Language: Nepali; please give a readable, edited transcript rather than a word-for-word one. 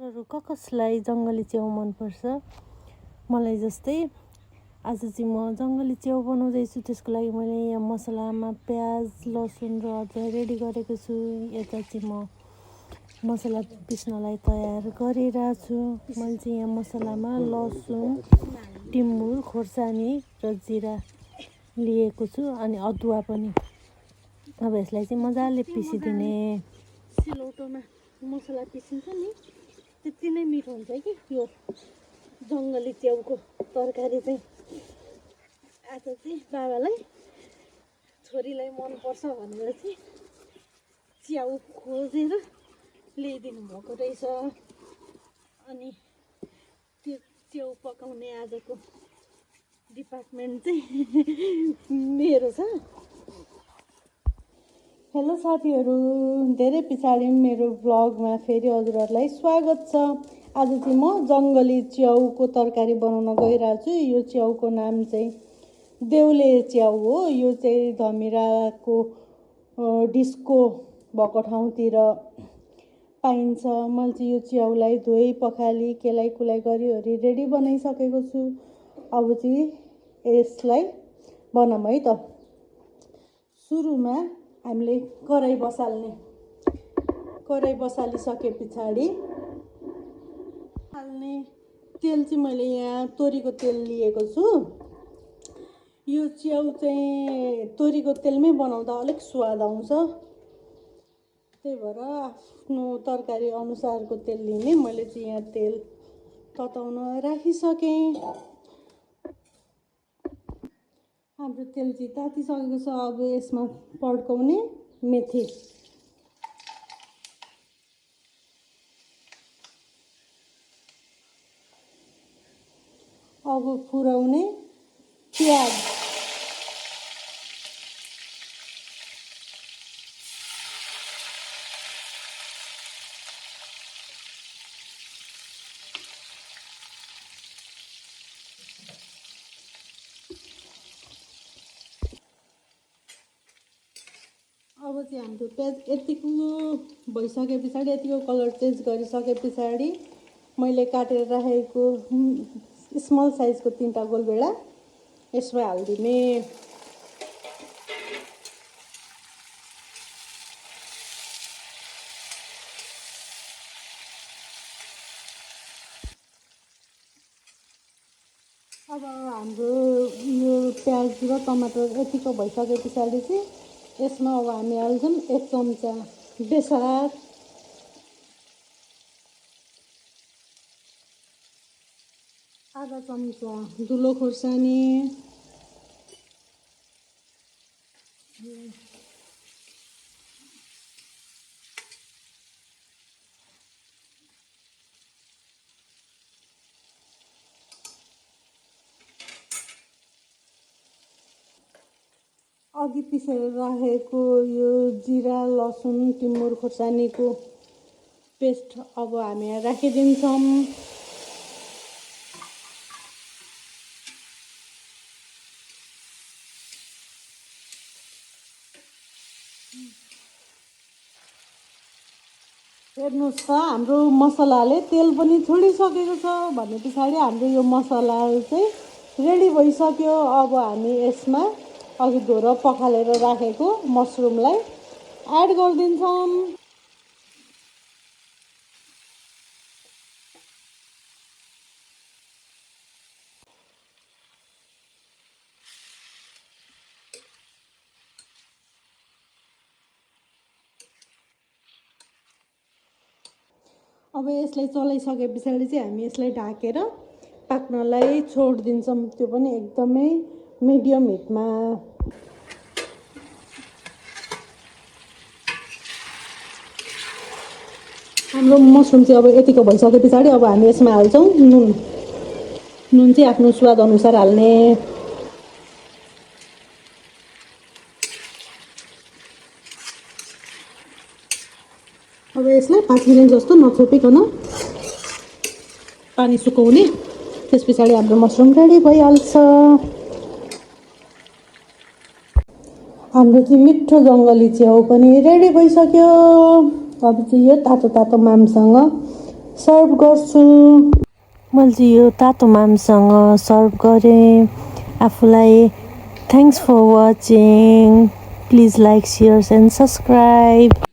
हजुरहरू कसलाई जङ्गली च्याउ मनपर्छ? मलाई जस्तै आज चाहिँ म जङ्गली च्याउ बनाउँदैछु। त्यसको लागि मैले यहाँ मसलामा प्याज लसुन र अदुवा रेडी गरेको छु। यता चाहिँ म मसला पिस्नलाई तयार गरेर छु। मैले चाहिँ यहाँ मसलामा लसुन टिमुर खोर्सानी र जिरा लिएको छु अनि अदुवा पनि। अब यसलाई चाहिँ मजाले पिसिदिने। सिलौटोमा मसला पिसिन्छ नि, त्यति नै मिठो हुन्छ कि यो जङ्गली च्याउको तरकारी चाहिँ। आज चाहिँ बाबालाई छोरीलाई मनपर्छ भनेर चाहिँ च्याउ खोजेर ल्याइदिनु भएको रहेछ। अनि त्यो च्याउ पकाउने आजको डिपार्टमेन्ट चाहिँ मेरो छ। हेलो साथीहरू, धेरै पछाडि मेरो भ्लगमा फेरि हजुरहरूलाई स्वागत छ। आज चाहिँ म जङ्गली च्याउको तरकारी बनाउन गइरहेको छु। यो च्याउको नाम चाहिँ देउले च्याउ हो। यो चाहिँ धमिराको डिस्को भएको ठाउँतिर पाइन्छ। मैले चाहिँ यो च्याउलाई धोइ पखाली केलाइ कुलाइ गरिवरी रेडी बनाइसकेको छु। अब चाहिँ यसलाई बनाऊँ है त। सुरुमा हामीले कराई बसाल्ने। कराई बसालिसके पछाडि हाल्ने तेल चाहिँ मैले यहाँ तोरीको तेल लिएको छु। यो च्याउ चाहिँ तोरीको तेलमै बनाउँदा अलिक स्वाद आउँछ। त्यही भएर आफ्नो तरकारी अनुसारको तेल लिने। मैले चाहिँ यहाँ तेल तताउन राखिसकेँ। हाम्रो तेल चाहिँ तातिसकेको छ। अब यसमा पड्काउने मेथी, अब फुराउने प्याज, अब चाहिँ हाम्रो प्याज यतिको भइसके पछाडि, यतिको कलर चेन्ज गरिसके पछाडि मैले काटेर राखेको स्मल साइजको 3टा गोलभेडा यसमा हालिदिने। अब हाम्रो यो प्याज र टमाटर यतिको भइसके पछाडि चाहिँ यसमा अब हामी हाल्छौँ 1 चम्चा बेसार, आधा चम्चा धुलो खोर्सानी, अघि पिसेर राखेको यो जिरा लसुन टिमुर खोर्सानीको पेस्ट अब हामी यहाँ राखिदिन्छौँ। हेर्नुहोस् त, हाम्रो मसलाले तेल पनि छोडिसकेको छ भने पछाडि हाम्रो यो मसला चाहिँ रेडी भइसक्यो। अब हामी यसमा अघि धोएर पखालेर राखेको मसरुमलाई एड गरिदिन्छौँ। अब यसलाई चलाइसके पछाडि चाहिँ हामी यसलाई ढाकेर पाक्नलाई छोडिदिन्छौँ। त्यो पनि एकदमै मिडियम हिटमा। हाम्रो मसरुम चाहिँ अब यतिको भइसके पछाडि अब हामी यसमा हाल्छौँ नुन। नुन चाहिँ आफ्नो स्वाद अनुसार हाल्ने। अब यसलाई 5 मिनट जस्तो नछोपिकन पानी सुकाउने। त्यस पछाडि हाम्रो मसरुम रेडी भइहाल्छ। हाम्रो चाहिँ मिठो जङ्गली च्याउ पनि रेडी भइसक्यो। अब चाहिँ यो तातो तातो मामसँग सर्भ गर्छु। मैले चाहिँ यो तातो मामसँग सर्भ गरेँ आफूलाई। Thanks for watching. Please like, share and subscribe.